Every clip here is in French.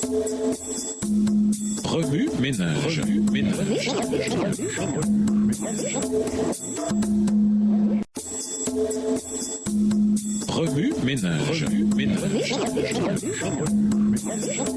Remue ménage. Remue ménage.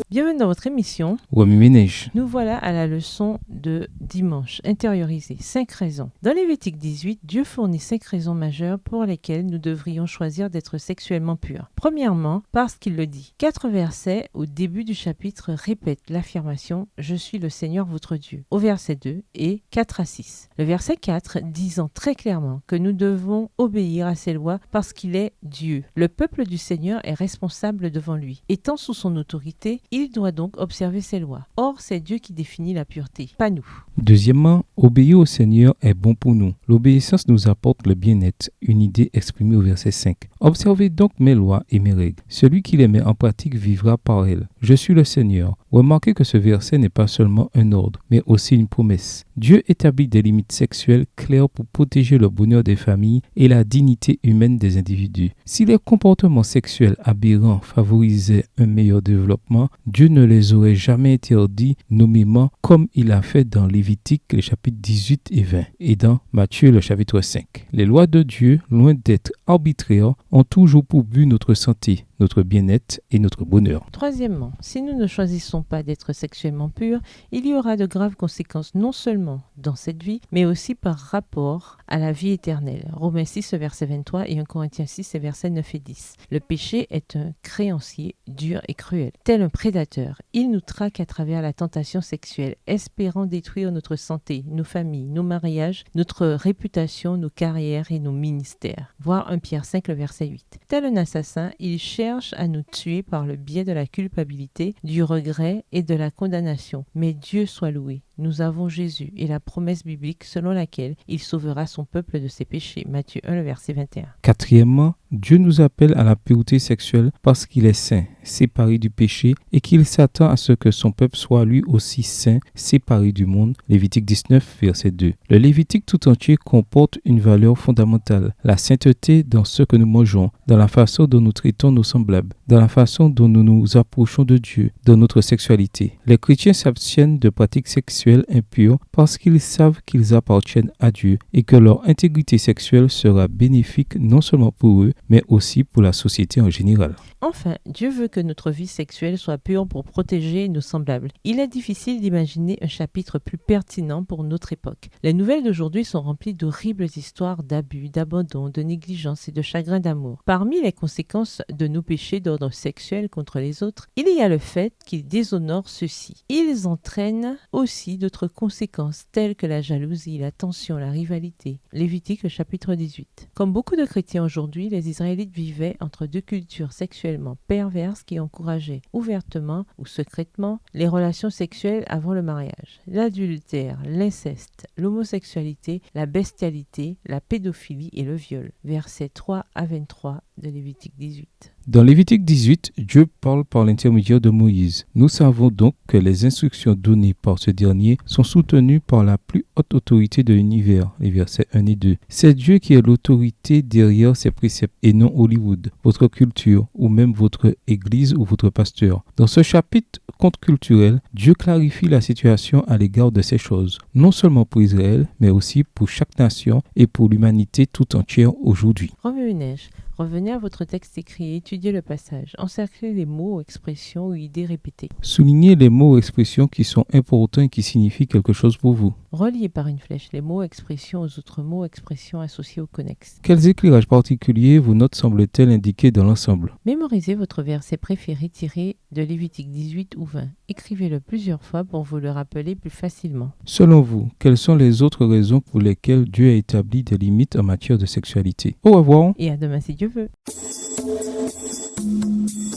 Bienvenue dans votre émission. Remue ménage. Nous voilà à la leçon de dimanche, intériorisée, 5 raisons. Dans Lévitique 18, Dieu fournit 5 raisons majeures pour lesquelles nous devrions choisir d'être sexuellement purs. Premièrement, parce qu'il le dit. 4 versets au début du chapitre répètent l'affirmation « Je suis le Seigneur votre Dieu » au verset 2 et 4 à 6. Le verset 4 disant très clairement que nous devons obéir à ses lois parce qu'il est Dieu. Le peuple du Seigneur est responsable devant lui. Étant sous son autorité, il doit donc observer ses lois. Or, c'est Dieu qui définit la pureté, pas nous. Deuxièmement, obéir au Seigneur est bon pour nous. L'obéissance nous apporte le bien-être, une idée exprimée au verset 5. Observez donc mes lois et mes règles. Celui qui les met en pratique vivra par elles. Je suis le Seigneur. Remarquez que ce verset n'est pas seulement un ordre, mais aussi une promesse. Dieu établit des limites sexuelles claires pour protéger le bonheur des familles et la dignité humaine des individus. Si les comportements sexuels aberrants favorisaient un meilleur développement, Dieu ne les aurait jamais interdits nommément comme il a fait dans Lévitique, les chapitres 18 et 20, et dans Matthieu, le chapitre 5. Les lois de Dieu, loin d'être arbitraires, ont toujours pour but notre santé, notre bien-être et notre bonheur. Troisièmement, si nous ne choisissons pas d'être sexuellement purs, il y aura de graves conséquences non seulement dans cette vie, mais aussi par rapport à la vie éternelle. Romains 6, verset 23 et 1 Corinthiens 6, versets 9 et 10. Le péché est un créancier dur et cruel. Tel un prédateur, il nous traque à travers la tentation sexuelle, espérant détruire notre santé, nos familles, nos mariages, notre réputation, nos carrières et nos ministères. Voir 1 Pierre 5, le verset 8. Tel un assassin, il cherche à nous tuer par le biais de la culpabilité, du regret et de la condamnation. Mais Dieu soit loué. Nous avons Jésus et la promesse biblique selon laquelle il sauvera son peuple de ses péchés. Matthieu 1, le verset 21. Quatrièmement, Dieu nous appelle à la pureté sexuelle parce qu'il est saint, séparé du péché, et qu'il s'attend à ce que son peuple soit lui aussi saint, séparé du monde. Lévitique 19, verset 2. Le Lévitique tout entier comporte une valeur fondamentale, la sainteté dans ce que nous mangeons, dans la façon dont nous traitons nos semblables, dans la façon dont nous nous approchons de Dieu, dans notre sexualité. Les chrétiens s'abstiennent de pratiques sexuelles impures parce qu'ils savent qu'ils appartiennent à Dieu et que leur intégrité sexuelle sera bénéfique non seulement pour eux, mais aussi pour la société en général. Enfin, Dieu veut que notre vie sexuelle soit pure pour protéger nos semblables. Il est difficile d'imaginer un chapitre plus pertinent pour notre époque. Les nouvelles d'aujourd'hui sont remplies d'horribles histoires d'abus, d'abandon, de négligence et de chagrin d'amour. Parmi les conséquences de nos péchés d'ordre sexuel contre les autres, il y a le fait qu'ils déshonorent ceux-ci. Ils entraînent aussi d'autres conséquences telles que la jalousie, la tension, la rivalité. Lévitique, le chapitre 18. Comme beaucoup de chrétiens aujourd'hui, les Israélites vivaient entre deux cultures sexuellement perverses qui encourageaient ouvertement ou secrètement les relations sexuelles avant le mariage. L'adultère, l'inceste, l'homosexualité, la bestialité, la pédophilie et le viol. Versets 3 à 23 de Lévitique 18. Dans Lévitique 18, Dieu parle par l'intermédiaire de Moïse. Nous savons donc que les instructions données par ce dernier sont soutenues par la plus haute autorité de l'univers, les versets 1 et 2. C'est Dieu qui est l'autorité derrière ces préceptes et non Hollywood, votre culture ou même votre église ou votre pasteur. Dans ce chapitre contre-culturel, Dieu clarifie la situation à l'égard de ces choses, non seulement pour Israël, mais aussi pour chaque nation et pour l'humanité tout entière aujourd'hui. Remue-ménage. Revenez à votre texte écrit et étudiez le passage. Encerclez les mots, expressions ou idées répétées. Soulignez les mots ou expressions qui sont importants et qui signifient quelque chose pour vous. Reliez par une flèche les mots, expressions aux autres mots, expressions associés au connexe. Quels éclairages particuliers vos notes semblent-elles indiquer dans l'ensemble? Mémorisez votre verset préféré tiré de Lévitique 18 ou 20. Écrivez-le plusieurs fois pour vous le rappeler plus facilement. Selon vous, quelles sont les autres raisons pour lesquelles Dieu a établi des limites en matière de sexualité? Au revoir. Et à demain si Dieu veut.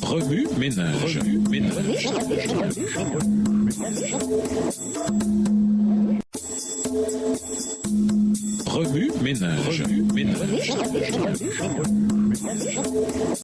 Remue ménage. Remue ménage.